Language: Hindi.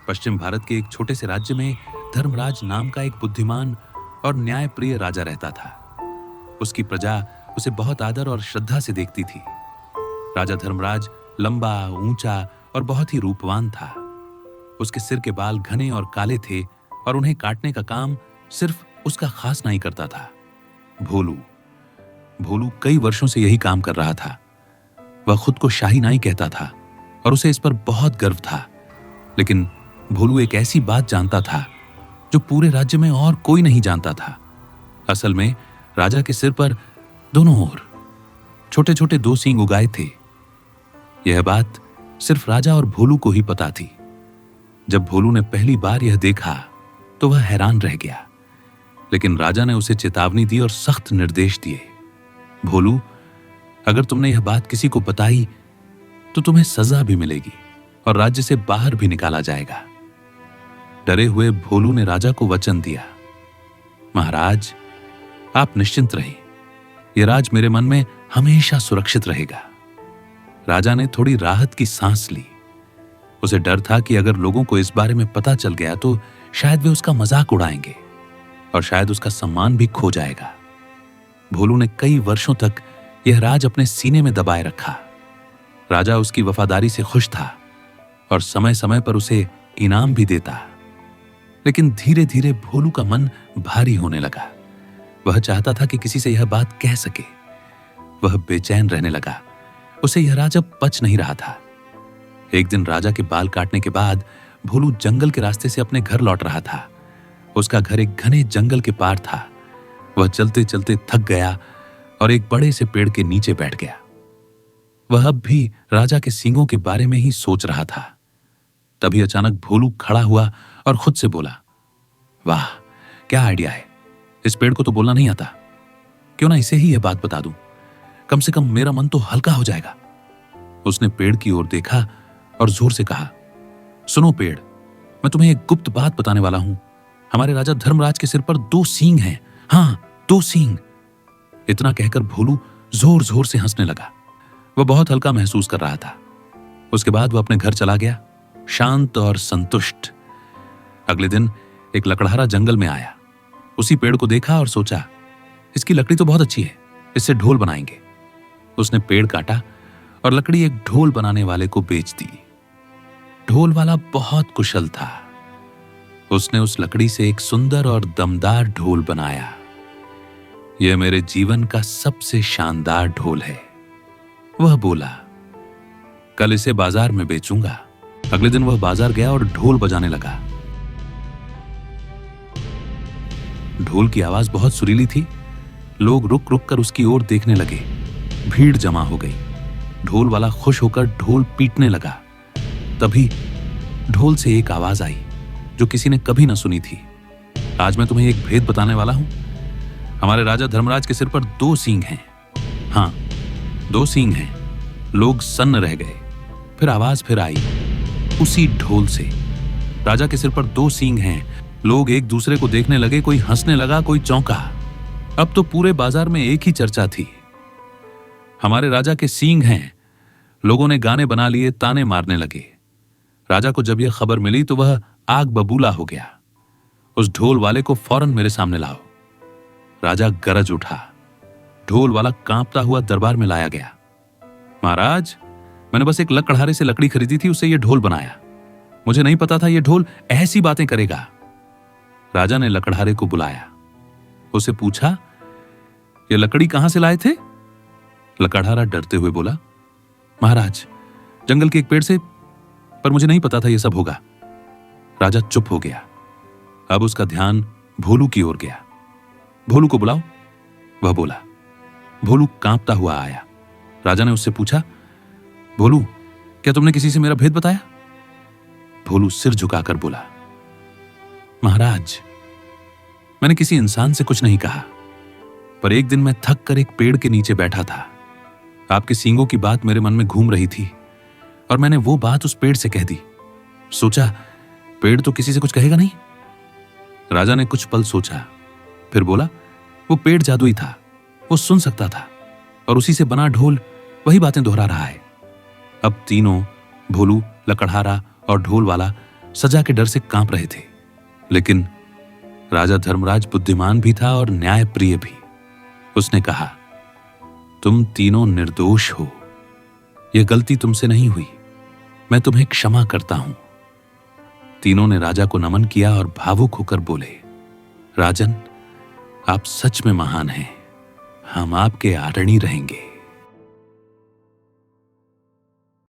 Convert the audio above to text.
पश्चिम भारत के एक छोटे से राज्य में धर्मराज नाम का एक बुद्धिमान और न्यायप्रिय राजा रहता था। उसकी प्रजा उसे बहुत आदर और श्रद्धा से देखती थी। राजा धर्मराज लंबा, ऊंचा और बहुत ही रूपवान था। उसके सिर के बाल घने और काले थे और उन्हें काटने का काम सिर्फ उसका खास नाई करता था, भोलू। भोलू कई वर्षों से यही काम कर रहा था। वह खुद को शाही नाई कहता था और उसे इस पर बहुत गर्व था। लेकिन भोलू एक ऐसी बात जानता था जो पूरे राज्य में और कोई नहीं जानता था। असल में राजा के सिर पर दोनों ओर छोटे छोटे 2 सींग उगाए थे। यह बात सिर्फ राजा और भोलू को ही पता थी। जब भोलू ने पहली बार यह देखा तो वह हैरान रह गया। लेकिन राजा ने उसे चेतावनी दी और सख्त निर्देश दिए। भोलू, अगर तुमने यह बात किसी को बताई तो तुम्हें सजा भी मिलेगी और राज्य से बाहर भी निकाला जाएगा। डरे हुए भोलू ने राजा को वचन दिया, महाराज, आप निश्चिंत रहिए, यह राज मेरे मन में हमेशा सुरक्षित रहेगा। राजा ने थोड़ी राहत की सांस ली। उसे डर था कि अगर लोगों को इस बारे में पता चल गया तो शायद वे उसका मजाक उड़ाएंगे और शायद उसका सम्मान भी खो जाएगा। भोलू ने कई वर्षों तक यह राज अपने सीने में दबाए रखा। राजा उसकी वफादारी से खुश था और समय समय पर उसे इनाम भी देता। लेकिन धीरे धीरे भोलू का मन भारी होने लगा। वह चाहता था कि किसी से यह बात कह सके। वह बेचैन रहने लगा। उसे यह राज अब पच नहीं रहा था। एक दिन राजा के बाल काटने के बाद भोलू जंगल के रास्ते से अपने घर लौट रहा था। उसका घर एक घने जंगल के पार था। वह चलते चलते थक गया और एक बड़े से पेड़ के नीचे बैठ गया। वह अब भी राजा के सींगों के बारे में ही सोच रहा था। तभी अचानक भोलू खड़ा हुआ और खुद से बोला, वाह, क्या आइडिया है। इस पेड़ को तो बोलना नहीं आता। क्यों ना इसे ही यह बात बता दूं, कम से कम मेरा मन तो हल्का हो जाएगा। उसने पेड़ की ओर देखा और जोर से कहा, सुनो पेड़, मैं तुम्हें एक गुप्त बात बताने वाला हूं। हमारे राजा धर्मराज के सिर पर 2 सींग हैं। हाँ, 2 सींग। इतना कहकर भोलू जोर जोर से हंसने लगा। वह बहुत हल्का महसूस कर रहा था। उसके बाद वह अपने घर चला गया, शांत और संतुष्ट। अगले दिन एक लकड़हारा जंगल में आया। उसी पेड़ को देखा और सोचा, इसकी लकड़ी तो बहुत अच्छी है, इससे ढोल बनाएंगे। उसने पेड़ काटा और लकड़ी एक ढोल बनाने वाले को बेच दी। ढोल वाला बहुत कुशल था। उसने उस लकड़ी से एक सुंदर और दमदार ढोल बनाया। यह मेरे जीवन का सबसे शानदार ढोल है, वह बोला। कल इसे बाजार में बेचूंगा। अगले दिन वह बाजार गया और ढोल बजाने लगा। ढोल की आवाज बहुत सुरीली थी। लोग रुक रुक कर उसकी ओर देखने लगे। भीड़ जमा हो गई। ढोल वाला खुश होकर ढोल पीटने लगा। तभी ढोल से एक आवाज आई जो किसी ने कभी न सुनी थी। आज मैं तुम्हें एक भेद बताने वाला हूं। हमारे राजा धर्मराज के सिर पर 2 सींग हैं। हाँ, 2 सींग हैं। लोग सन्न रह गए। फिर आवाज फिर आई उसी ढोल से, राजा के सिर पर 2 सींग हैं। लोग एक दूसरे को देखने लगे। कोई हंसने लगा, कोई चौंका। अब तो पूरे बाजार में एक ही चर्चा थी, हमारे राजा के सींग हैं। लोगों ने गाने बना लिए, ताने मारने लगे। राजा को जब यह खबर मिली तो वह आग बबूला हो गया। उस ढोल वाले को फौरन मेरे सामने लाओ। राजा गरज उठा। ढोल वाला कांपता हुआ दरबार में लाया गया। महाराज, मैंने बस एक लकड़हारे से लकड़ी खरीदी थी, उससे यह ढोल बनाया। मुझे नहीं पता था यह ढोल ऐसी बातें करेगा। राजा ने लकड़हारे को बुलाया। उसे पूछा, यह लकड़ी कहां से लाए थे? लकड़हारा डरते हुए बोला, महाराज, जंगल के एक पेड़ से, पर मुझे नहीं पता था यह सब होगा। राजा चुप हो गया। अब उसका ध्यान भोलू की ओर गया। भोलू को बुलाओ, वह बोला। भोलू कांपता हुआ आया। राजा ने उससे पूछा, भोलू, क्या तुमने किसी से मेरा भेद बताया? भोलू सिर झुकाकर बोला, महाराज, मैंने किसी इंसान से कुछ नहीं कहा, पर एक दिन मैं थक कर एक पेड़ के नीचे बैठा था। आपके सींगों की बात मेरे मन में घूम रही थी और मैंने वो बात उस पेड़ से कह दी। सोचा, पेड़ तो किसी से कुछ कहेगा नहीं। राजा ने कुछ पल सोचा, फिर बोला, वो पेड़ जादुई था, वो सुन सकता था और उसी से बना ढोल वही बातें दोहरा रहा है। अब तीनों, भोलू, लकड़हारा और ढोल वाला, सजा के डर से कांप रहे थे। लेकिन राजा धर्मराज बुद्धिमान भी था और न्यायप्रिय भी। उसने कहा, तुम तीनों निर्दोष हो, यह गलती तुमसे नहीं हुई, मैं तुम्हें क्षमा करता हूं। तीनों ने राजा को नमन किया और भावुक होकर बोले, राजन, आप सच में महान हैं, हम आपके आदरणीय रहेंगे।